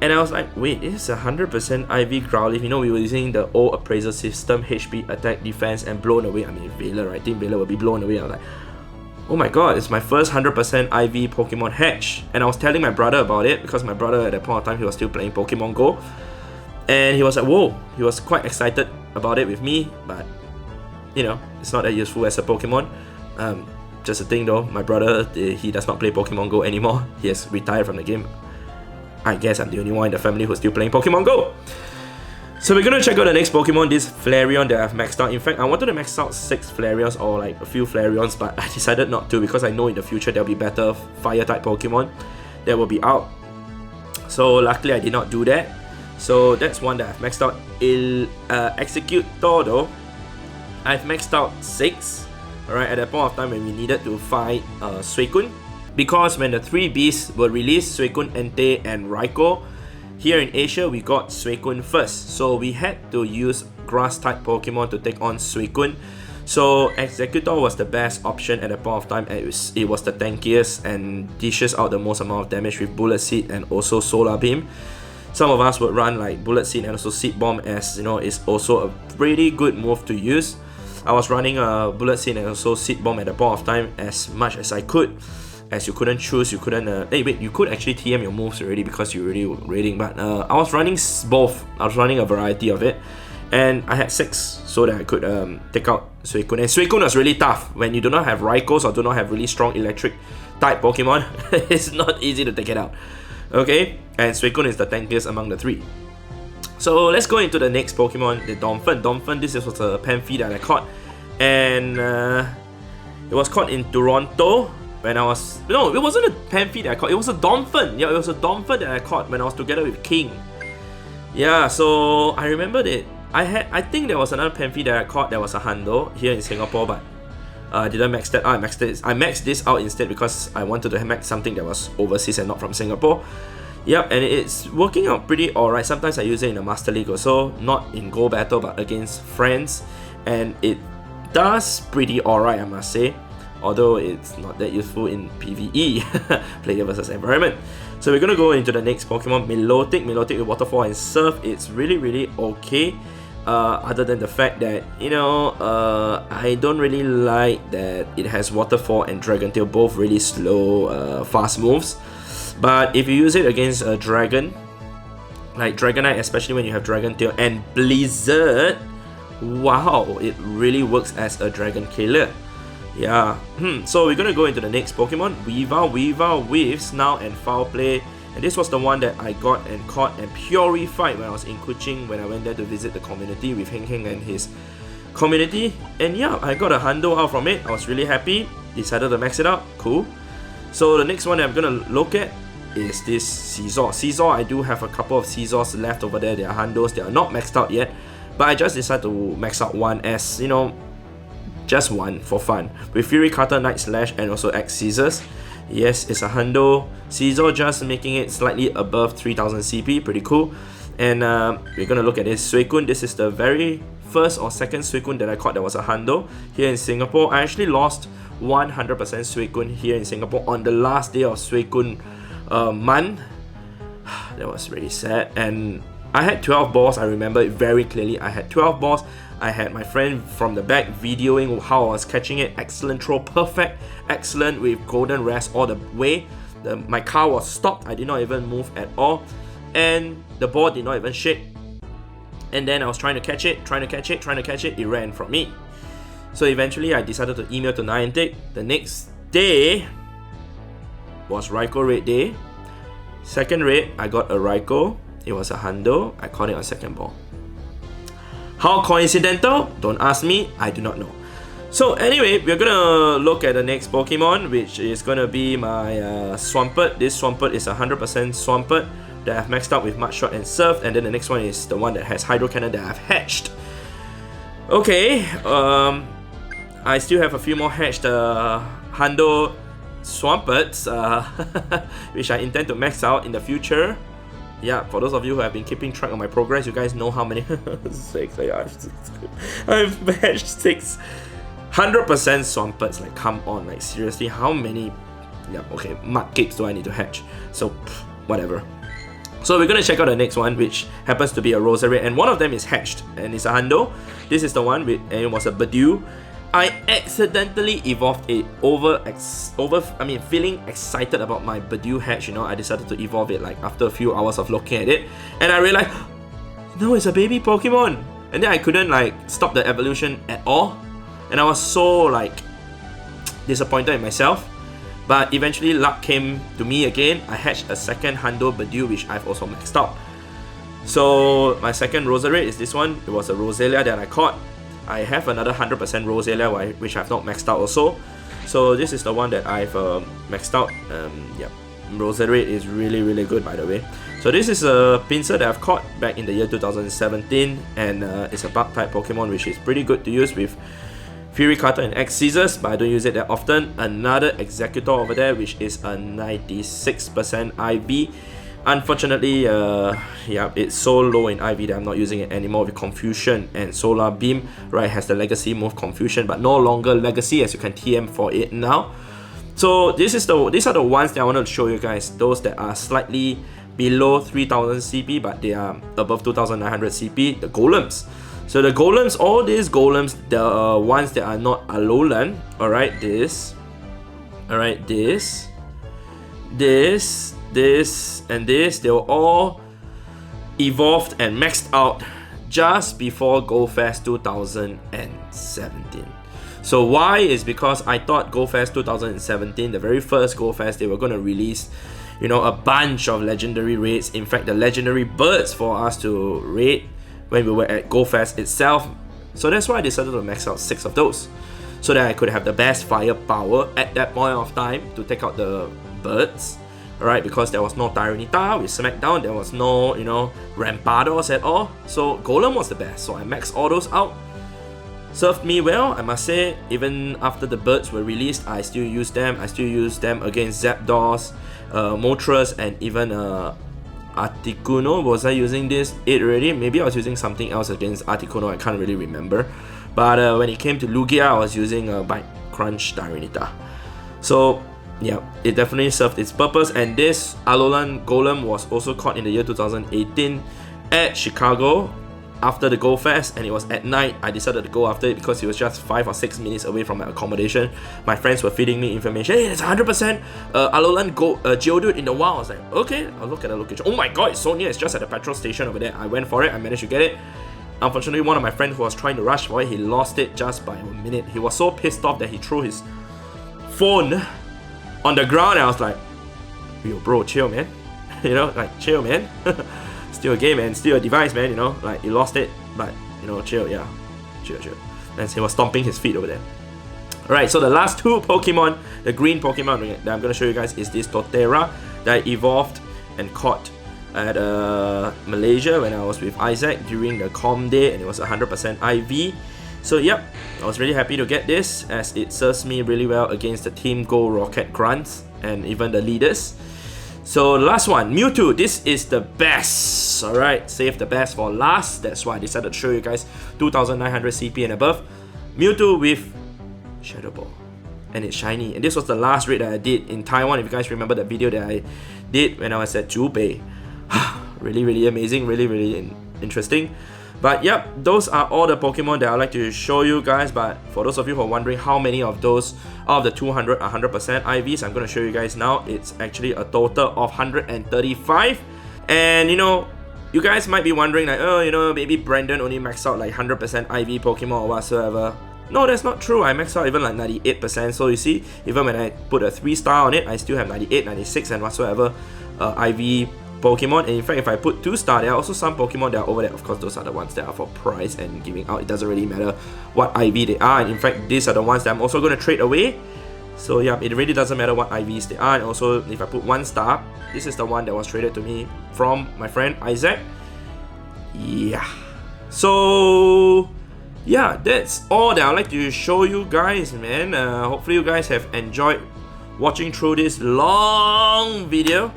A: And I was like, wait, this is 100% IV Growlithe. You know, we were using the old appraisal system, HP, attack, defense, and blown away. I mean, Veiler, right? I think Veiler will be blown away. I was like, oh my god, it's my first 100% IV Pokemon hatch. And I was telling my brother about it, because my brother at that point of time, he was still playing Pokemon Go. And he was like, whoa, he was quite excited about it with me, but you know, it's not that useful as a Pokemon. Just a thing though, my brother, he does not play Pokemon Go anymore. He has retired from the game. I guess I'm the only one in the family who's still playing Pokemon Go. So we're gonna check out the next Pokemon, this Flareon that I've maxed out. In fact, I wanted to max out 6 Flareons or like a few Flareons, but I decided not to because I know in the future there'll be better Fire-type Pokemon that will be out. So luckily I did not do that. So that's one that I've maxed out. Executor though, I've maxed out 6. Alright, at that point of time when we needed to fight Suicune. Because when the 3 beasts were released, Suicune, Entei, and Raiko, here in Asia we got Suicune first. So we had to use grass-type Pokemon to take on Suicune. So Executor was the best option at that point of time. It was the tankiest and dishes out the most amount of damage with Bullet Seed and also Solar Beam. Some of us would run like Bullet Seed and also Seed Bomb, as you know, it's also a pretty good move to use. I was running a Bullet Seed and also Seed Bomb at the point of time as much as I could. As you couldn't choose, you couldn't... hey wait, you could actually TM your moves already because you already were raiding, but I was running both. I was running a variety of it. And I had 6 so that I could take out Suicune. And Suicune was really tough. When you do not have Raikos or do not have really strong electric type Pokemon, it's not easy to take it out. Okay, and Suicune is the tankiest among the 3. So let's go into the next Pokemon, the Donphan. Donphan, this was a Panphy that I caught. And it was caught in Toronto. When I was... No, it wasn't a Panphy that I caught. It was a Donphan. Yeah, it was a Donphan that I caught when I was together with King. Yeah, so I remember that I think there was another Panphy that I caught that was a Hundo here in Singapore, but I didn't max that out. I maxed this out instead because I wanted to max something that was overseas and not from Singapore. Yep, and it's working out pretty alright. Sometimes I use it in a Master League also, not in Go Battle but against friends, and it does pretty alright, I must say. Although it's not that useful in PvE, player versus environment. So we're gonna go into the next Pokemon, Milotic. Milotic with Waterfall and Surf. It's really okay. Other than the fact that, you know, I don't really like that it has Waterfall and Dragon Tail, both really slow, fast moves. But if you use it against a dragon, like Dragonite, especially when you have Dragon Tail and Blizzard, wow, it really works as a dragon killer. Yeah, so we're gonna go into the next Pokemon, Weavile with Snarl and Foul Play. And this was the one that I got and caught and purified when I was in Kuching, when I went there to visit the community with Heng Heng and his community. And yeah, I got a hundo out from it. I was really happy. Decided to max it out. Cool. So the next one that I'm gonna look at is this Scizor. Scizor, I do have a couple of Scizors left over there. They are hundos. They are not maxed out yet. But I just decided to max out one as, you know, just one for fun. With Fury Cutter, Night Slash, and also X Scissors. Yes, it's a hundo. Scizor just making it slightly above 3000 CP, pretty cool. And we're gonna look at this Suicune. This is the very first or second Suicune that I caught that was a hundo here in Singapore. I actually lost 100% Suicune here in Singapore on the last day of Suicune month. That was really sad. And I had 12 balls, I remember it very clearly. I had 12 balls. I had my friend from the back videoing how I was catching it. Excellent throw, perfect, excellent with golden rest all the way. My car was stopped, I did not even move at all. And the ball did not even shake. And then I was trying to catch it, it ran from me. So eventually I decided to email to Niantic. The next day was Raiko raid day. Second raid, I got a Raiko. It was a hundo. I caught it on second ball. How coincidental? Don't ask me, I do not know. So anyway, we're gonna look at the next Pokemon, which is gonna be my Swampert. This Swampert is 100% Swampert that I've maxed out with Mud Shot and Surf, and then the next one is the one that has Hydro Cannon that I've hatched. Okay, I still have a few more hatched hundo Swamperts, which I intend to max out in the future. Yeah, for those of you who have been keeping track of my progress, you guys know how many 6. I've hatched 6. 100% Swamperts, like come on, like seriously, how many? Yeah, okay, Mudkips do I need to hatch? So whatever. So we're gonna check out the next one, which happens to be a Roserade, and one of them is hatched, and it's a hundo. This is the one with, and it was a Badou. I accidentally evolved it feeling excited about my Badou hatch, you know, I decided to evolve it like after a few hours of looking at it, and I realized, no, it's a baby Pokemon. And then I couldn't like stop the evolution at all, and I was so like disappointed in myself. But eventually luck came to me again. I hatched a second hundo Badou, which I've also maxed out. So my second Roserade is this one. It was a Roselia that I caught. I have another 100% Roselia, which I've not maxed out also. So this is the one that I've maxed out. Yeah, Roserade is really, really good, by the way. So this is a Pincer that I've caught back in the year 2017, and it's a bug type Pokemon, which is pretty good to use with Fury Cutter and X Scissors, but I don't use it that often. Another Executor over there, which is a 96% IV. Unfortunately, yeah, it's so low in IV that I'm not using it anymore with Confusion and Solar Beam. Right, has the Legacy move Confusion, but no longer Legacy, as you can TM for it now. So these are the ones that I wanted to show you guys. Those that are slightly below 3000 CP, but they are above 2900 CP. The Golems. So the Golems, all these Golems, the ones that are not Alolan. Alright, this, and this, they were all evolved and maxed out just before GoFest 2017. So why is because I thought GoFest 2017, the very first GoFest, they were going to release, you know, a bunch of legendary raids. In fact, the legendary birds for us to raid when we were at GoFest itself. So that's why I decided to max out 6 of those, so that I could have the best firepower at that point of time to take out the birds. Alright, because there was no Tyranitar with Smackdown, there was no, you know, Rampados at all. So Golem was the best, so I maxed all those out. Served me well, I must say. Even after the birds were released, I still use them. I still use them against Zapdos, Moltres, and even Articuno. Was I using this? It already? Maybe I was using something else against Articuno, I can't really remember. But when it came to Lugia, I was using Bite Crunch Tyranitar. So yeah, it definitely served its purpose. And this Lowland Golem was also caught in the year 2018 at Chicago. after the Go Fest, and it was at night. I decided to go after it because it was just 5 or 6 minutes away from my accommodation. My friends were feeding me information. Hey, there's 100% Alolan Geodude in the wild. I was like, okay, I'll look at the location. Oh my god, it's so near. It's just at the petrol station over there. I went for it. I managed to get it. Unfortunately, one of my friends who was trying to rush for it, he lost it just by a minute. He was so pissed off that he threw his phone on the ground, and I was like, yo, bro, chill, man. You know, like, chill, man. Still a game, man. Still a device, man. You know, like, you lost it, but, you know, chill, yeah. Chill. And he was stomping his feet over there. Alright, so the last two Pokemon, the green Pokemon that I'm going to show you guys is this Torterra that I evolved and caught at Malaysia when I was with Isaac during the Com Day, and it was 100% IV. So yep, I was really happy to get this as it serves me really well against the Team Go Rocket Grunts and even the leaders. So last one, Mewtwo. This is the best. Alright, save the best for last. That's why I decided to show you guys 2900 CP and above. Mewtwo with Shadow Ball. And it's shiny. And this was the last raid that I did in Taiwan. If you guys remember the video that I did when I was at Zhubei. Really amazing, really interesting. But yep, those are all the Pokemon that I'd like to show you guys. But for those of you who are wondering how many of those out of the 200 are 100% IVs, I'm going to show you guys now. It's actually a total of 135. And you know, you guys might be wondering like, oh, you know, maybe Brandon only maxed out like 100% IV Pokemon or whatsoever. No, that's not true. I maxed out even like 98%. So you see, even when I put a 3-star on it, I still have 98, 96 and whatsoever IV Pokemon. And in fact, if I put 2-star, there are also some Pokemon that are over there. Of course, those are the ones that are for prize and giving out. It doesn't really matter what IV they are. And in fact, these are the ones that I'm also going to trade away. So yeah, it really doesn't matter what IVs they are. And also, if I put 1-star, this is the one that was traded to me from my friend Isaac. Yeah. So yeah, that's all that I'd like to show you guys, man. Hopefully you guys have enjoyed watching through this long video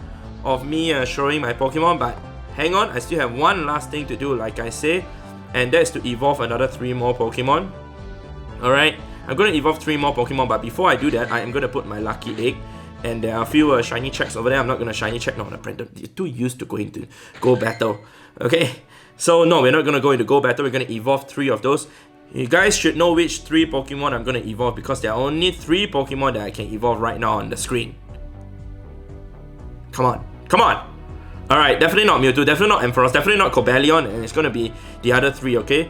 A: of me showing my Pokemon. But hang on, I still have one last thing to do, like I say, and that's to evolve another 3 more Pokemon. Alright, I'm going to evolve 3 more Pokemon, but before I do that, I am going to put my lucky egg. And there are a few shiny checks over there. I'm not going to shiny check. No, Brandon, you're too used to going to Go Battle. Okay, so no, we're not going to go into Go Battle. We're going to evolve 3 of those. You guys should know which 3 Pokemon I'm going to evolve, because there are only 3 Pokemon that I can evolve right now on the screen. Come on. Alright, definitely not Mewtwo, definitely not Ampharos, definitely not Cobalion, and it's going to be the other 3, okay?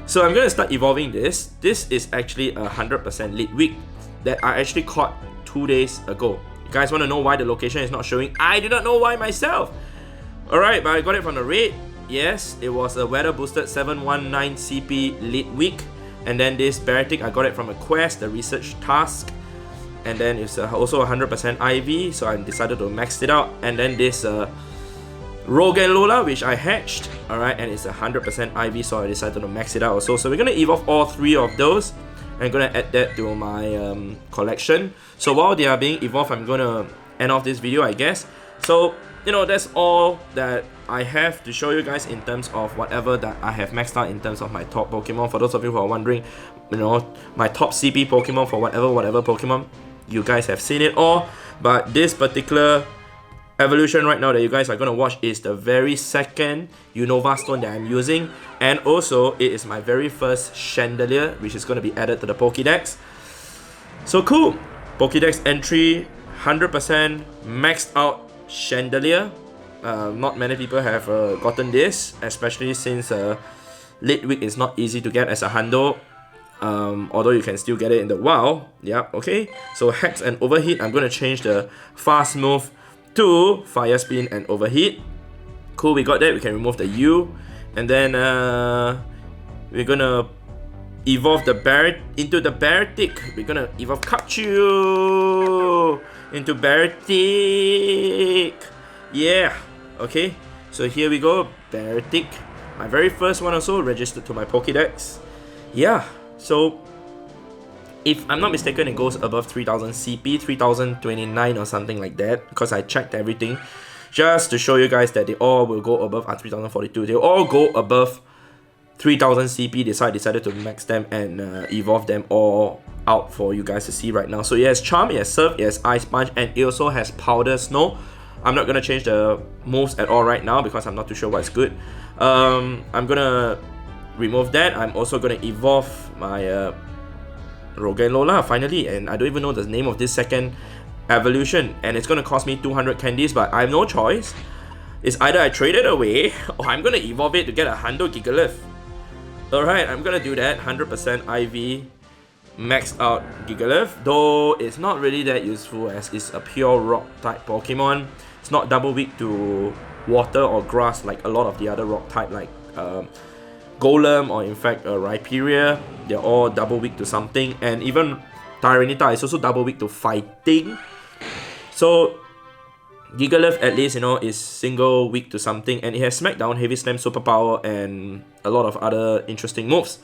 A: So I'm going to start evolving this. This is actually a 100% Litwick that I actually caught 2 days ago. You guys want to know why the location is not showing? I do not know why myself. Alright, but I got it from the raid. Yes, it was a weather boosted 719 CP Litwick. And then this Baratic, I got it from a quest, the research task. And then it's also 100% IV, so I decided to max it out. And then this Roggenlola, which I hatched, alright, and it's 100% IV, so I decided to max it out also. So we're going to evolve all 3 of those. I'm going to add that to my collection. So while they are being evolved, I'm going to end off this video, I guess. So, you know, that's all that I have to show you guys in terms of whatever that I have maxed out in terms of my top Pokemon. For those of you who are wondering, you know, my top CP Pokemon for whatever Pokemon, you guys have seen it all. But this particular evolution right now that you guys are going to watch is the very second Unova Stone that I'm using. And also, it is my very first Chandelier, which is going to be added to the Pokédex. So cool! Pokédex entry, 100% maxed out Chandelier. Not many people have gotten this, especially since Litwick is not easy to get as a hundo. Although you can still get it in the wild. Yeah, okay. So Hex and Overheat, I'm going to change the Fast Move to Fire Spin and Overheat. Cool, we got that. We can remove the U. And then we're going to evolve the into the Baratic. We're going to evolve Kachu into Baratic. Yeah, okay. So here we go, Baratic. My very first one also registered to my Pokédex. Yeah. So, if I'm not mistaken, it goes above 3000 CP, 3029 or something like that, because I checked everything just to show you guys that they all will go above 3042. They all go above 3000 CP, so I decided to max them and evolve them all out for you guys to see right now. So it has Charm, it has Surf, it has Ice Punch, and it also has Powder Snow. I'm not going to change the moves at all right now because I'm not too sure what's good. I'm going to remove that, I'm also gonna evolve my Roga and Lola finally, and I don't even know the name of this second evolution, and it's gonna cost me 200 candies, but I have no choice. It's either I trade it away or I'm gonna evolve it to get a Hundo Gigalith. Alright, I'm gonna do that. 100% IV maxed out Gigalith, though it's not really that useful as it's a pure rock type Pokemon. It's not double weak to water or grass like a lot of the other rock type like Golem or in fact Rhyperior. They're all double weak to something, and even Tyranitar is also double weak to fighting. So Gigalith at least, you know, is single weak to something, and it has Smackdown, Heavy Slam, Superpower, and a lot of other interesting moves.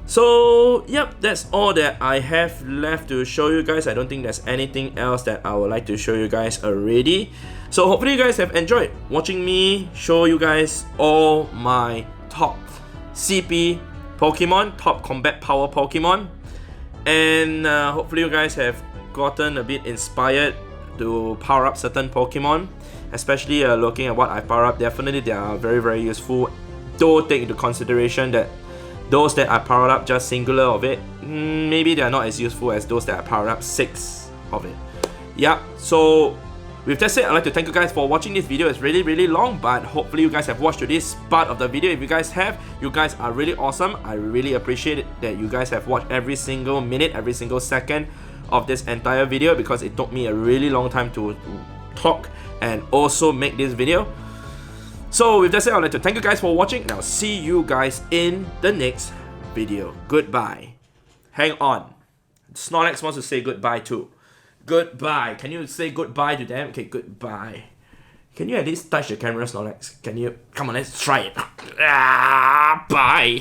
A: So yep, that's all that I have left to show you guys. I don't think there's anything else that I would like to show you guys already. So hopefully you guys have enjoyed watching me show you guys all my top CP Pokemon, top combat power Pokemon, and hopefully you guys have gotten a bit inspired to power up certain Pokemon, especially looking at what I power up. Definitely they are very, very useful, though take into consideration that those that I powered up just singular of it, maybe they are not as useful as those that I powered up 6 of it. Yeah, so with that said, I'd like to thank you guys for watching this video. It's really, really long, but hopefully you guys have watched to this part of the video. If you guys have, you guys are really awesome. I really appreciate it that you guys have watched every single minute, every single second of this entire video, because it took me a really long time to talk and also make this video. So with that said, I'd like to thank you guys for watching, and I'll see you guys in the next video. Goodbye. Hang on. Snorlax wants to say goodbye too. Goodbye. Can you say goodbye to them? Okay, goodbye. Can you at least touch the camera, Snorlax? Can you? Come on, let's try it. Bye.